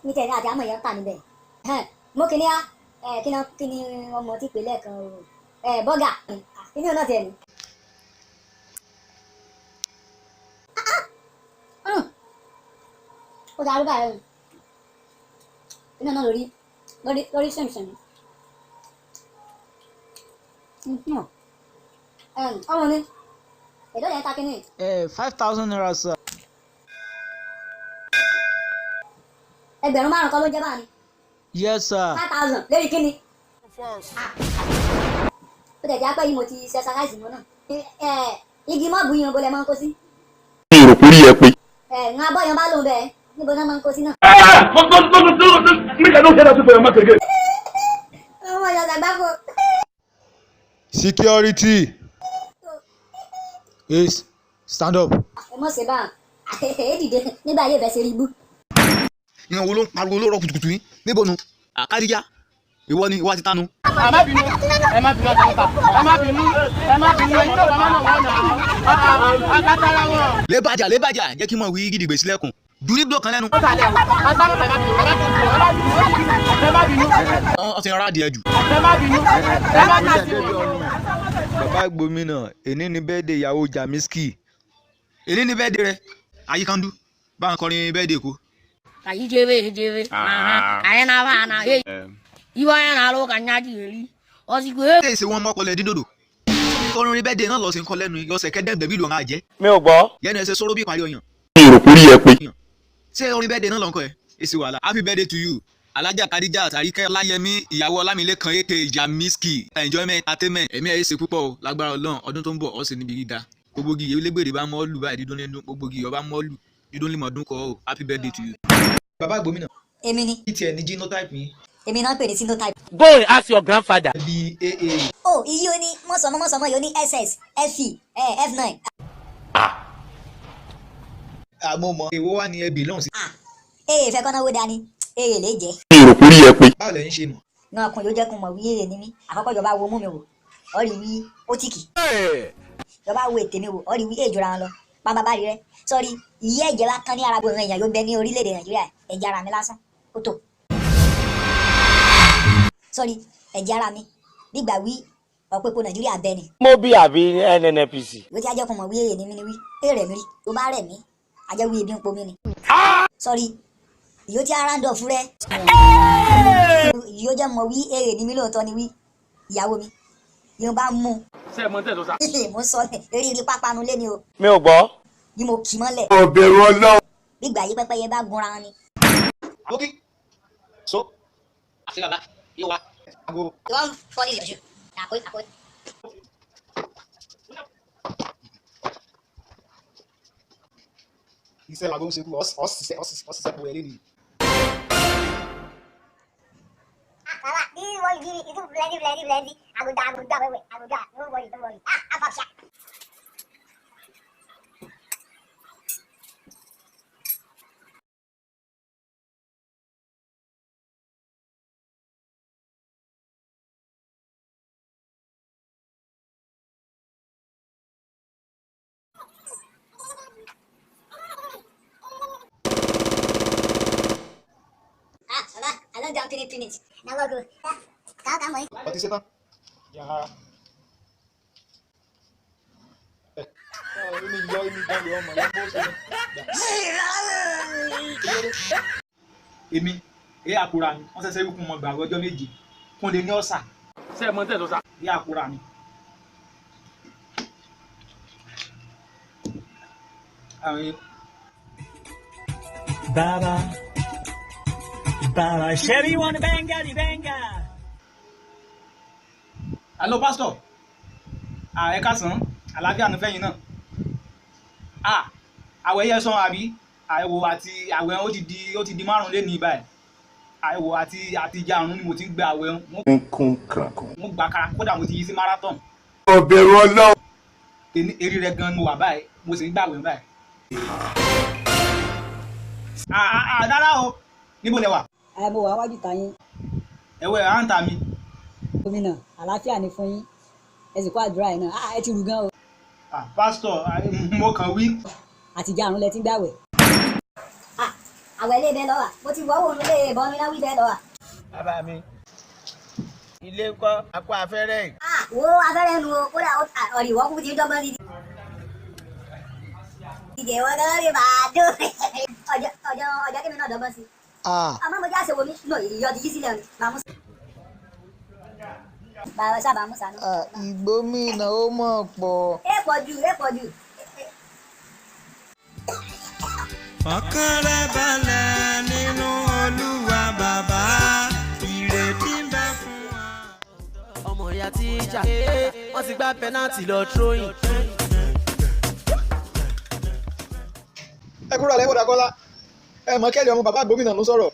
ní tẹ̀lé àti àmọ̀ yẹn tà níbẹ̀ mo kìíní á kíni ọmọ tí pè lẹ́ẹ̀kan o bọ́gà kíni ọ̀nà tẹ̀ ní. ó dáa ló báyìí kíni ọ̀nà lórí sẹ̀mùsẹ̀mù. ọmọ mi èdè yẹn ta kíni. 5,000 naira sir. ẹgbẹ̀rún márùn-ún kọ́ ló jẹ́ báyìí. Yes sir. 5,000 lórí kíni. ó tẹ̀ jẹ́ apẹ́ yìí mo ti ṣe ṣaláìsì mọ́ náà. igi mọ́ọ̀bù yìí bó lẹ máa ń kó sí. mi ò rò kúrí ẹ pé. ń abọ́ yan bá lòun bẹ́ẹ̀ níbo náà máa ń kó sí náà. ọmọ ìyá àgbákò. Security. Yes, stand up. ẹ mọ̀ ṣe bá a dìde nígbà yóò fẹ́ ṣe rí ibú. ìyẹn wo ló ń pariwo lórọ̀ kùtùkùtù yín níbo nu àkàdíjà ìwọ ni ìwọ ti tánu. ẹ má bínú ẹ má bínú ẹ má bínú ẹ má bínú ẹ̀yin náà bàbá náà wọ́n náà agbátara wọn. lébàjà jẹ́ kí n mọ̀ wí gidigbe sílẹ̀kùn dùrí blọ kan lẹ́nu. ọ ti rárá díẹ̀ jù. Bàbá Gbómìnà èní ni bẹ́ẹ̀dẹ̀ ìyàwó Jamiski. èní ni bẹ́ẹ̀dẹ̀ rẹ àyíkandu bá ń kọrin bẹ́ẹ̀dẹ̀ kó. Kayi jebe ayena bana hey iwa yana lo kanya jiri osiku he ṣé ìṣe wọn mọ́pọ̀lẹ̀ dídòdò kọrin bẹ́ẹ̀dẹ̀ náà lọ sí nǹkan lẹ́nu ọ̀sẹ̀ kẹ́dẹ́gbẹ̀ bí ló ń jẹ́. mi ò gbọ́. yẹnu ẹsẹ̀ sọ̀rọ̀ bí ìparí ọyàn. mi ò rò kúrí ẹ pé. ṣé orin bẹ́ẹ̀dẹ̀ náà lọ ń kọ ẹ èsì wàhálà happy birthday to you alájà kadija àtàríkẹ́ ọláyẹmí ìyàwó ọlámilékan aka Jamiski enjoyment entertainment ẹ̀mí ẹ̀ ṣe púpọ̀ o lágbára Ọlọ́run ọdún tó ń bọ̀ ọ̀sẹ̀ níbi gíga gbogbo igi elégbèrè bá mọ́ lù báyìí dídún nínú gbogbo igi ọba mọ́ lù dídún lè mọ̀ ọdún kọ́ o happy birthday to you. Bàbá Gbómìnà èmi ni. kí tiẹ̀ ní genotype yín. èmi náà pè ní sinotype. Go and ask your grandfather. bí aa. ó iye ó ní mọ̀sánmọ́ yóò ní ss fe f9. àmọ́ mọ èwo wà ní ẹbí lọ́hùn sí. èè fẹ́ kọ́nà owó dání èè lè jẹ́. mi ò rò kúrí ẹ pé. báwo lẹ́yìn ṣe mọ̀. náà kun yóò jẹ́ kun mọ̀ wí èrè ní mí àkọ́kọ́ ìjọba wo mú mi wò ọ́ rí wí ótíkì. ìjọba wo ètè mi wò ọ́ rí wí èjòra wọn lọ pàmò bá rí rẹ sọ́ọ́rí ìyẹ́ ẹ̀jẹ̀ wa kan ní ara gbogbo èèyàn yóò bẹ ní orílẹ̀-èdè Nàìjíríà ẹ̀jẹ̀ ara mi lásán ó tó. sọ́ọ́rí ẹ̀jẹ̀ ara mi nígbà wí ọ̀pẹ̀pọ̀ Nàìjíríà bẹ ni. mo bí àbí NNPC. ìwé tí ajọ́ kun mọ̀ wí èrè ní mi ni wí èrè mi rí tó bá rẹ̀ mí ajẹ́ wí ebi ń po mí ni. sọ́ọ́rí ìyó tí ara ń dọ̀ fún rẹ ìyó jẹ́ mọ̀ wí èrè ní mi lóòótọ́ ni wí ìyàwó mi yóò bá mú un. ṣé ẹ mọ tẹ́ tó sá. mo sọ eré rí pápánu lé ni o mi ò gbọ́. bí mo kì í mọ́lẹ̀. ọ̀bẹ̀rù Ọlọ́run. bí ìgbà yí pẹ́pẹ́yẹ bá gunra wọn ni. àbókí so àti bàbá yóò wá. you wan fall in your shoe. àkó. iṣẹ́ làgbo ń ṣe kú ọ̀sísẹ́ pọ̀ ẹ̀lẹ́ nìyí. Baba, this is what you give me. It's plenty. I go die, wait. I go die. Don't worry. I'm up shot. Baba, I don't jump in 3 minutes. Now we'll go. Kau boy. ọtí ṣetán. yàrá. èmi yọ ọmọ yẹn bó ṣe. èmi àkúrà mi wọ́n ṣẹ̀ṣẹ̀ wípé mo gbàgbé ọjọ́ méje kún lè ní ọ̀sà. ṣé ẹ mọ tẹ́ tó sá. àkúrà mi. Baba, Chevy wanna banga di banga. Hello pastor. Ẹ káàsán àlàáfíà ní fẹ́yìn náà. Àwẹ̀ yẹ sàn àbí àwẹ̀ àti àwẹ̀ ó ti di 5 lé ní báyìí. Àwẹ̀ àti ìjà àrùn ni mo ti ń gbé àwẹ̀. Mo gbà kára kódà mo ti yí sí marathon. ọ̀bẹ̀rù Ọlọ́run. Eré rẹ̀ gan mo wà báyìí mo sì ń gbàwẹ̀ báyìí. Dára o níbo lẹ wà. mo wà wájú ta yín. Ẹ̀wẹ̀ à ń ta mi. Gómìnà àlàáfíà ni fún yín ẹ sì kó àdúrà yìí náà ẹ ti rù gan o. Pásítọ̀ mo kàn wí. àtijọ́ àrùn lẹ ti ń gbàwẹ̀. àwẹ̀ lé bẹ́ẹ̀ lọ́wọ́ mo ti wọ́ òun lé ìbọn mi náà wí bẹ́ẹ̀ lọ́wọ́. bàbá mi ilé ńkọ́ akọ afẹ́rẹ́ yìí. wo afẹ́rẹ́ nu o kódà ọ̀rì ìwọ́ kúkú ti ń dọ́gbọ́n sí i. ìdè wọn náà rí màá dùn ọjọ́ kí mi náà dọ́gbọ́n sí i. àmọ́ mo jẹ́ àṣewò mi náà ìyọ́ ti yí sílẹ̀ ni bàmú. bàbá sábà mú sànú. ìgbómìnà ó mọ̀ pọ̀. ẹ pọ̀ jù. ọkàn rẹ balẹ̀ nínú Olúwa bàbá ìrètí ń bẹ fún wa. ọmọ ìyá tíjà wọ́n ti gbá pẹ́nàtì lọ tróyìn. ẹ kúrò lẹ́wọ̀ Dàkọ́lá ẹ mọ̀ kẹ́lẹ́ ọmọ bàbá gómìnà ló sọ̀rọ̀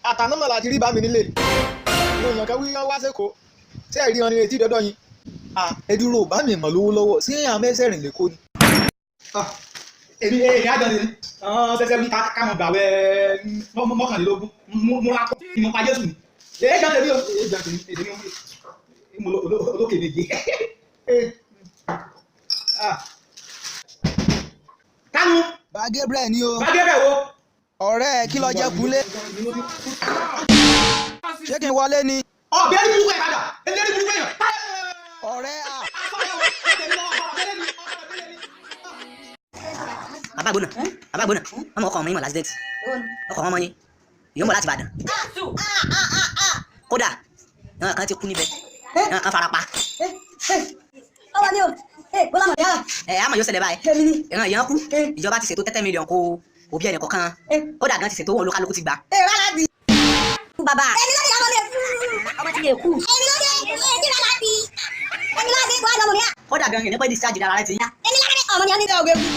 àtànámọ̀ láti rí bá mi nílé ìwọ̀n èèyàn kan wí wọ́n wá sẹ́kọ̀ọ́ tí ẹ̀ rí wọn ní etí dọ́dọ̀ yín ẹ̀dúró bá mi mọ̀ lówó lọ́wọ́ sí àwọn mẹ́sẹ̀rìn lè kó ni. èmi àjọ ni ṣẹ̀ṣẹ̀ wí ká mọ̀ gbàwẹ̀ mọ́kànlélógún múra kọ́ ìmọ̀ pa Jésù ni èyí jọ tèmi èdè mi olókè méje. Kánú. Bá Gabriel ni o. Bá Gabriel wo. ọ̀rẹ́ kí ló jẹ́ kúnlé. ṣé kí n wọlé ni. ọ̀bẹ ní burúkú ẹ̀ padà ẹlẹ́rìí burúkú èèyàn. ọ̀rẹ́ à. bàbá gbóná ọmọ ọkọ ọmọ yín mọ̀ lásìdẹ́tì ọkọ ọmọ yín yóò mọ̀ láti Ìbàdàn kódà ìran kan ti kú níbẹ̀ ìran kan fara pa. ọwọ́ ni o bọ́lá mọ̀ yára. àmọ̀ yóò ṣẹlẹ̀ báyìí ìran yẹn kú ìjọba ti ṣètò 30 mílíọ̀nù kó òbí ẹnì kọ̀ọ̀kan kódà gan ti ṣètò owó olúkálùkù ti gbà. rárá di. bàbá èmi ló dé ọmọ mi ọmọ ti lè kú. èmi ló dé rárá di. èmi ló dé kó ọmọ mi. kódà gan yẹn pẹ́ discharge dára rẹ ti yá. èmi ló dé ọmọ mi ní ọgbẹ́ kú.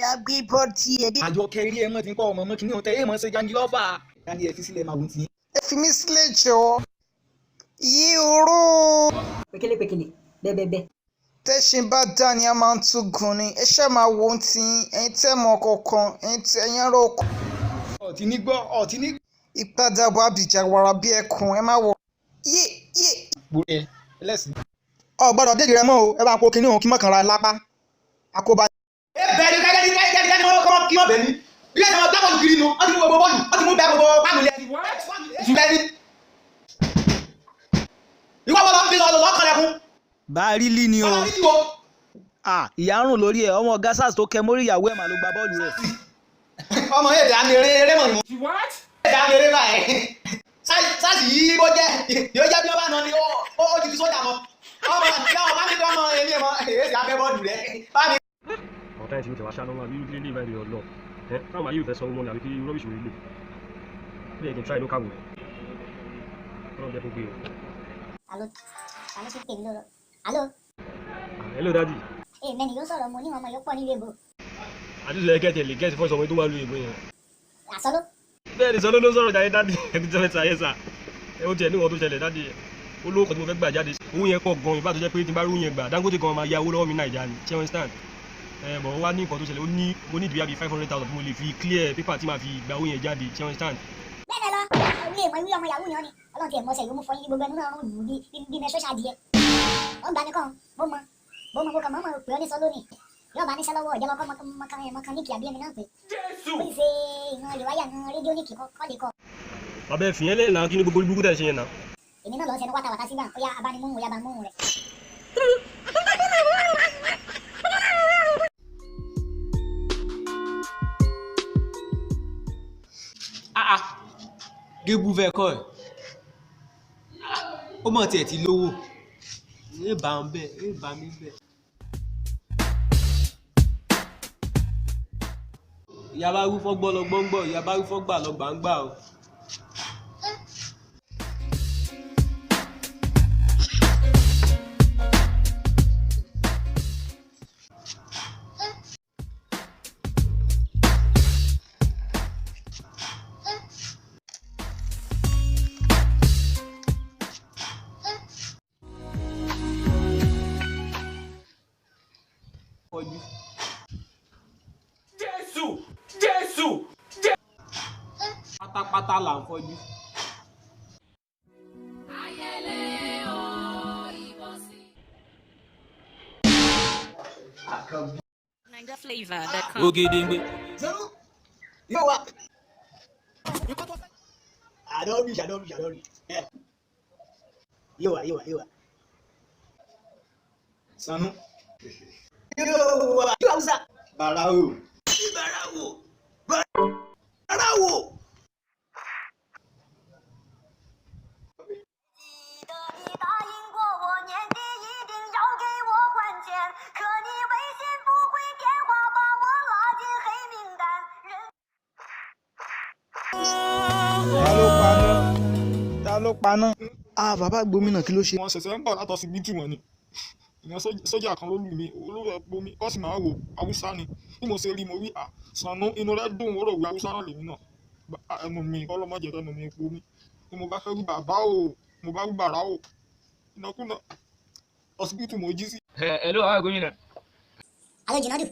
yàgbé bọ́ọ̀tì ẹ̀ dé. àjọ kẹrí ẹ mọ̀ tí ń kọ́ ọmọ mọ́ kí ni òun tẹ ẹ mọ̀ ṣe jangilọ́fà yanni ẹ fi sílẹ̀ máa wù tí. ẹ fi mí sílẹ̀ jọ yí oró. pékélé bẹ́ẹ̀bẹ́ẹ̀. tẹ́sìn bá dá ni a máa ń tún gun ni ẹ ṣáà máa wo ohun tí ẹ̀yin tẹ́ mọ kọ̀ọ̀kan ẹ̀yin tẹ́ ẹ̀yin rò kọ́. ọ̀tí ní gbọ́ ọ̀tí ní. ìpadàbọ̀ abìjà wàrà bí ẹkùn ẹ má wọ. yé. gbòòrò ẹ ẹlẹ́sìn. ọ gbọ́dọ̀ déjì rẹ mọ́ o ẹ bá ń kó kinní òun kí mọ̀kànlá lápá àkóbá. bẹ́ẹ̀ni kẹ́kẹ́ kọ́ kí wọ́n bẹ̀ ní ilé ìtàn ọ̀dọ́ bọ́ọ̀lù kiri nu wọ́n ti mú gbogbo bọ́ọ̀lù wọ́n ti mú bẹ́ẹ̀ gbogbo pánù lẹ́ni jùlẹ́ni. ìwọ bọ́ọ̀lù fi lọ́ọ́ kọ́lẹ́kùn. bárílì ni o. ìyá ń rùn lórí ẹ ọmọ gasas tó kẹ mórí ìyàwó ẹ mà ló gba bọ́ọ̀lù rẹ. ọmọ èdè àmì eré mọ̀ ní. èdè àmì eré báyìí sáàsì yìí bó jẹ́ yóò jẹ́ bí wọ́n bá nà ni ó ti fi sójà mọ́ ọmọ ìyáwó bá mi kọ́ ọmọ èmi mọ́ èsì abẹ́ bọ́ọ̀lù rẹ bá mi. ọ̀tá ẹ̀ tí mo tẹ̀ wá ṣáná wọn àbí ilé ilé ìbáraẹni ọ̀lọ́ ẹ káwọn ayé ìfẹ́ sọ wọn àbí kí rọ́bìṣì orí lò bí ẹ̀ kì í try local way ọlọ́run jẹ́ kó gbé o. alo ṣe pè mí lọ́rọ̀ alo. hello daddy. mẹ́ni yóò sọ̀rọ̀ mo ní ọmọ yóò pọ̀ nílé ìbò. àdúgbò ẹ̀ kẹ́tẹ̀ lè gẹ́sì fọ́ọ̀sì ọmọ tó wà lóye ìbò yẹn. àsọló. bẹ́ẹ̀ ni sọ ló ń sọ̀rọ̀ jáde daddy ẹni tó fẹ́ sàyẹ́ sà ẹ ó tiẹ̀ ní wọn tó ṣẹlẹ̀ daddy olówó kan tí mo fẹ́ gbà jáde owó yẹn pọ̀ gan ìbá tó jẹ́ pé tí n bá rí owó yẹn gbà Dangote gan máa ya owó lọ́wọ́ mi Naija ni ṣé wọ́n stand bọ̀ wá ní nǹkan tó ṣẹlẹ̀ mo ní ìdúyà bíi 500,000 mo lè fi clear paper tí màá fi gba owó yẹn jáde ṣé wọ́n stand. bẹ́ẹ̀ lọ ilé ìmọ̀ ìwé ọmọ yahoo ni ọ́ ni ọlọ́run ti ẹ̀ mọ́sẹ̀ yóò mú fọyín gbogbo ẹnu náà rún lù bí mẹ́sọ́ ṣáàdìyẹ. wọ́n gbà mí kàn bó mọ kàn mọ́ pé ọ́ ní sọ lónìí yóò bá níṣẹ́ lọ́wọ́ ìjọba kọ́ mọkàníkì àbí ẹni náà pé ó ṣe ìran ìwáyà ìran rédíóníkì kọ́ lè kọ́. bàbá ẹ fìyẹn lẹ́yìn náà kí ni gbogbo burúkú tẹ̀ ṣe yẹn náà. èmi náà lọ sẹnu wátawàtá sígbà ó yá abánimóhùn ó yá bá móhùn rẹ̀. gébù fẹ́ kọ́ ẹ̀ ó mọ̀ tiẹ̀ ti lówó ẹ bá ń bẹ̀ ẹ bá mi bẹ̀. ìyá bá rú fọ́gbọ́ lọ gbọ́ngbọ́ ìyá bá rú fọ́gbà lọ gbàǹgbà o. Jésù pátápátá là ń fọ́jú. Niger flavor that comes. Ògèdèngbé yóò wá. àdọ́rì yóò wá. Sanu. yóò wá Hausa. Barawo. Ta ló paná? Bàbá gómìnà kí ló ṣe? Wọ́n ṣẹ̀ṣẹ̀ ń bọ̀ látọ̀ sí bítù wọn ni. Ìyẹn sójà kan ló lù mí, olówó ẹ̀ gbomi, ó sì máa wò Haúsá ni. Bí mo ṣe rí mo rí Sànú inú rẹ̀ dùn ó rò wí Haúsá náà lèmi náà. Ẹnu mi ọlọ́mọdé ẹnu mi gbomi. Bí mo bá fẹ́ rí bàbá o, mo bá rí bàrà o. Ìnákúnà ọsibítù mo jí sí. Hello, àwọn gómìnà. Alo Jinadu.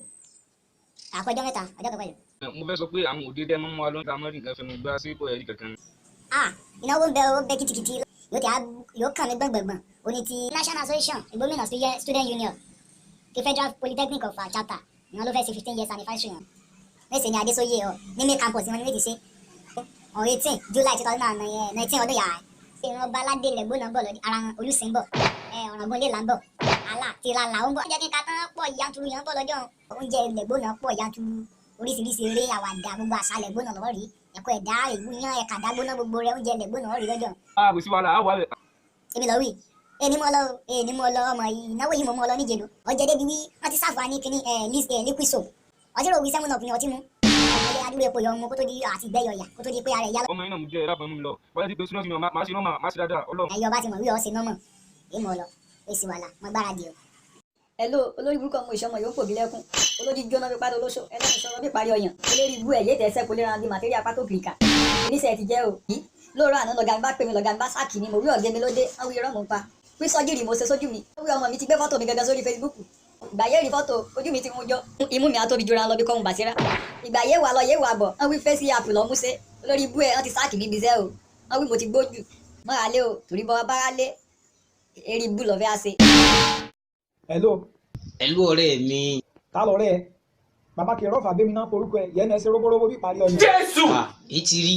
Àpẹjọ mẹ́ta, ọjọ́ kan pẹ̀lú. Mo fẹ́ sọ pé àwọn òde tẹ́ mọ́ wa ló ń ta mọ́rin nǹkan fẹnu gbá sí ipò ẹ̀rí kankan. Ìnáwó ń bẹ kìtìkìtì yóò kàn mí gbọ̀ngbọ̀ngbọ̀n òní ti National Association Ìgbómìnà Student Union ti Federal Polytechnic of Chapter ìyẹn ló fẹ́ ṣe 15 years anniversary yẹn mẹ́sẹ̀ ni Adéṣóyè ní main campus wọn ni wọ́n ti ṣe on 18 July 2019 ọdún yàrá ìran baládé rẹ̀ gbóná bọ̀ lọ́dí ara olùsìn bọ̀ ọ̀ràngún lè là ń bọ̀ àlà tìlà là ń bọ̀ oúnjẹ kíkà tán pọ̀ yanturu yẹn bọ̀ lọ́jọ́ oúnjẹ ilẹ̀ gbóná pọ̀ yanturu oríṣiríṣi eré àwàdà gbogbo àṣà ilẹ̀ gbóná lọ́wọ́ rí ẹ̀kọ́ ẹ̀dá ìwúyán ẹ̀ka dágbóná gbogbo rẹ̀ oúnjẹ ilẹ̀ gbóná rí lọ́jọ́. Kò sí wàhálà àwọn àbẹ̀. èmi lọ wí èmi mọ lọ ọmọ yìí ìnáwó yìí mo mọ lọ níjẹ̀lú ọjọ́ débi wí wọ́n ti sáfà ní kíní liquid soap ọtí rò wí 7 up ní ọtí mu ọmọdé adúlé epo yọ ọmọ kó tó di àti ìgbẹ́yọ̀ yà kó tó di pé ara ẹ̀ yá lọ. ọmọ yìí náà mo jẹ́ ẹ̀rọ mi lọ bọ́lá ti pé súná sí mi máa ṣe nọ́mà máa ṣe dáadáa ọlọ́run. ẹ̀yọ́ bá ti mọ̀ wí ọ́ ṣe nọ́mọ̀ èyí mọ̀ lọ èsì wàhálà mọ́ gbáradì o. Hello, olórí burúkú ọmọ ìṣọmọ yóò pò bí lẹ́kùn olójú jóná bí pàdé olóṣò ẹlẹ́nu sọ̀rọ̀ bí parí ọyàn olórí ibú ẹ̀ yé tẹ̀sẹ̀ kò lè ran bí màtíríà pátó kìrìkà oníṣẹ́ ti jẹ́ o. lóòrọ̀ àná lọ́gà mi bá pè mí lọ́gà mi bá sáàkì ni mo wí ọ̀gẹ́ mi lóde wọ́n wí irọ́ mò ń pa wí sọ́jírì mo ṣe sójú mi wọ́n wí ọmọ mi ti gbé fọ́tò mi gangan sórí Facebook ìgbà yé rí fọ́tò ojú mi ti mú jọ imú mi àtóbi jura lọ bí kọ́hún bàṣírà ìgbà yé wà lọ yé wà bọ̀ wọ́n wí fẹ́sí àpù lọ́ múṣe olórí ibú ẹ̀ wọ́n ti sáàkì mi bíṣẹ́ o wọ́n wí mo ti gbójú mọ́ra lé o torí bọ́ bá lé eré ibú lọ́ fẹ́ á ṣe. Hello ọ̀rẹ́ mi. Ta lọ̀rẹ́ ẹ? Bàbá kì í rọ́ọ̀fà bẹ́mi náà porúkọ ẹ yẹn ẹsẹ̀ róbóróbó bí parí ọyàn. Jésù. Èyí ti rí.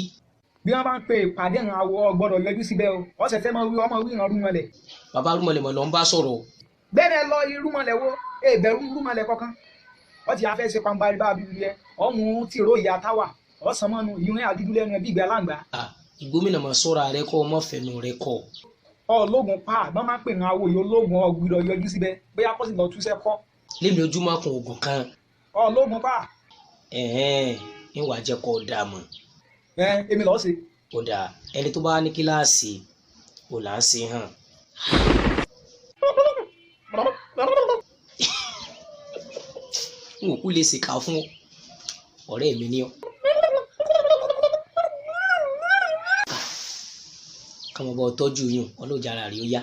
Bí wọ́n bá ń pe ìpàdé ìran àwọ̀ gbọ́dọ̀ yọjú síbẹ̀ o ọ̀sẹ̀ fẹ́ máa wí ọmọ wí ìran rúmọlẹ̀. Bàbá rúmọlẹ̀ mọ̀ lọ ń bá sọ̀rọ̀. Bẹ́ẹ̀ lọ irúmọlẹ̀ wo bẹ̀rù rúmọlẹ̀ kankan. Wọ́n ti afẹ́ ṣe pàǹbarì bá bíbí rẹ ọmú tìró ìyá táwà ọ̀sán mọ́nu ìyún àdúdú lẹ́nu ẹbí ìgbẹ́ aláǹgbá. Ìgbómìnà mọ̀ sọ́ra rẹ kọ́ ọmọ fẹ̀nu rẹ kọ́. Ológun pa àgbọn máa ń pè ní awo yìí ológun ọgbìdọ̀ yọjú síbẹ̀ bóyá kó sì lọ túṣẹ́ kọ́. Lémi ojúmọ́ kan oògùn kan. Ológun pa. Ìwà jẹ́ kó dà mọ́. Èmi lọ́ọ́ ṣe. Ó dà ẹni tó bá ní kíláàsì ò là ń ṣe hàn. N ò kú lè ṣèkà fún ọ̀rẹ́ mi ní ọ. Kàmọ́ bọ̀ tọ́jú yín ọlọ́jà ara rẹ̀ ó yá.